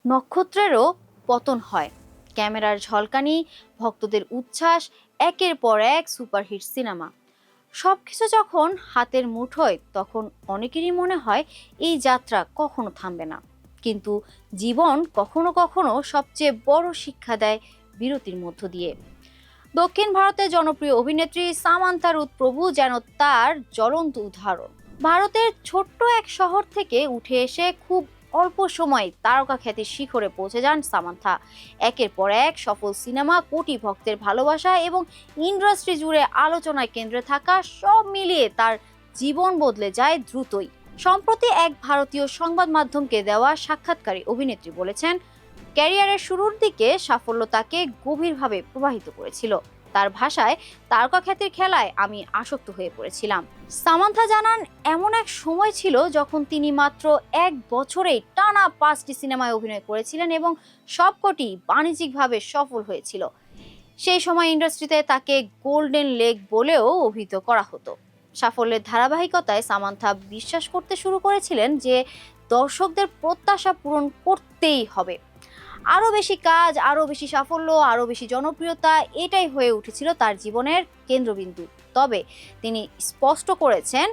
নক্ষত্রেরও পতন হয়। ক্যামেরার ঝলকানি, ভক্তদের উচ্ছ্বাস, একের পর এক সুপারহিট সিনেমা, সবকিছু যখন হাতের মুঠোয় তখন অনেকেরই মনে হয় এই যাত্রা কখনো থামবে না। কিন্তু জীবন কখনো কখনো সবচেয়ে বড় শিক্ষা দেয় বিরতির মধ্য দিয়ে। দক্ষিণ ভারতের জনপ্রিয় অভিনেত্রী সামান্থা রুথ প্রভু যেন তার জ্বলন্ত উদাহরণ। ভারতের ছোট্ট এক শহর থেকে উঠে এসে খুব অল্প সময় তারকা খ্যাতির শিখরে পৌঁছে যান সামান্থা। একের পর এক সফল সিনেমা, কোটি ভক্তের ভালোবাসা এবং ইন্ডাস্ট্রি জুড়ে আলোচনায় কেন্দ্রে থাকা, সব মিলিয়ে তার জীবন বদলে যায় দ্রুতই। সম্প্রতি এক ভারতীয় সংবাদ মাধ্যমকে দেওয়া সাক্ষাৎকারে অভিনেত্রী বলেছেন, ক্যারিয়ারের শুরুর দিকে সাফল্য তাকে গভীরভাবে প্রভাবিত করেছিল। তার ভাষায়, তারকা খ্যাতির খেলায় আমি আসক্ত হয়ে পড়েছিলাম। সামান্থা জানান, এমন এক সময় ছিল যখন তিনি মাত্র 1 বছরেই টানা 5টি সিনেমায় অভিনয় করেছিলেন এবং সবকটি বাণিজ্যিকভাবে সফল হয়েছিল। সেই সময় ইন্ডাস্ট্রিতে তাকে গোল্ডেন লেগ বলেও অভিহিত করা হতো। সাফল্যের ধারাবাহিকতায় সামান্থা বিশ্বাস করতে শুরু করেছিলেন যে দর্শকদের প্রত্যাশা পূরণ করতেই হবে। আরো বেশি কাজ, আরো বেশি সাফল্য, আরো বেশি জনপ্রিয়তা, এটাই হয়ে উঠেছিল তার জীবনের কেন্দ্রবিন্দু। তবে তিনি স্পষ্ট করেছেন,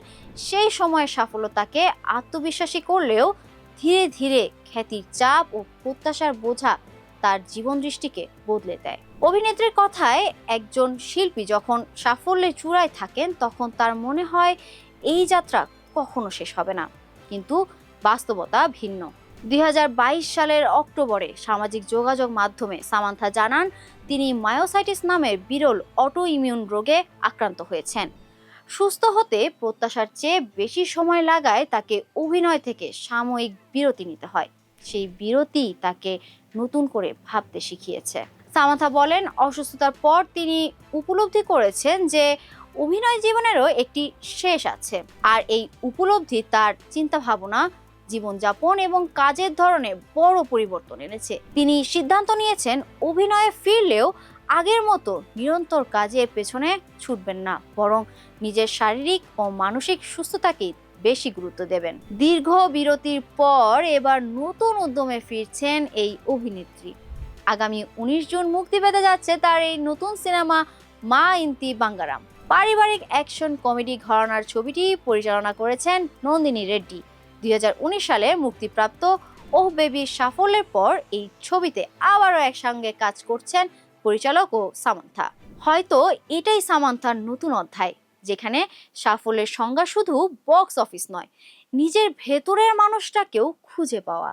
সেই সময়ের সাফল্য তাকে আত্মবিশ্বাসী করলেও ধীরে ধীরে খ্যাতির চাপ ও প্রত্যাশার বোঝা তার জীবন দৃষ্টিকে বদলে দেয়। অভিনেত্রীর কথায়, একজন শিল্পী যখন সাফল্যের চূড়ায় থাকেন তখন তার মনে হয় এই যাত্রা কখনো শেষ হবে না। কিন্তু বাস্তবতা ভিন্ন। 2022 সালের অক্টোবরে সামাজিক যোগাযোগ মাধ্যমে সামান্থা জানান, তিনি মায়োসাইটিস নামের বিরল অটো ইমিউন রোগে আক্রান্ত হয়েছেন। সুস্থ হতে প্রত্যাশার চেয়ে বেশি সময় লাগায় তাকে অভিনয় থেকে সাময়িক বিরতি নিতে হয়। সেই বিরতি তাকে নতুন করে ভাবতে শিখিয়েছে। সামান্থা বলেন, অসুস্থতার পর তিনি উপলব্ধি করেছেন যে অভিনয় জীবনেরও একটি শেষ আছে। আর এই উপলব্ধি তার চিন্তা ভাবনা, জীবনযাপন এবং কাজের ধরনে বড় পরিবর্তন এনেছে। তিনি সিদ্ধান্ত নিয়েছেন, অভিনয়ে ফিরলেও আগের মতো নিরন্তর কাজের পেছনে ছুটবেন না, বরং নিজের শারীরিক ও মানসিক সুস্থতাকে বেশি গুরুত্ব দেবেন। দীর্ঘ বিরতির পর এবার নতুন উদ্যমে ফিরছেন এই অভিনেত্রী। আগামী 19 জুন মুক্তি পেতে যাচ্ছে তার এই নতুন সিনেমা মা ইন্তি বাঙ্গারাম। পারিবারিক অ্যাকশন কমেডি ঘরানার ছবিটি পরিচালনা করেছেন নন্দিনী রেড্ডি। 2019 সালে মুক্তিপ্রাপ্ত ওহ বেবির সাফল্যের পর এই ছবিতে আবারও একসঙ্গে কাজ করছেন পরিচালক ও সামান্থা। হয়তো এটাই সামান্থার নতুন অধ্যায়, যেখানে সাফল্যের সংজ্ঞা শুধু বক্স অফিস নয়, নিজের ভেতরের মানুষটাকেও খুঁজে পাওয়া।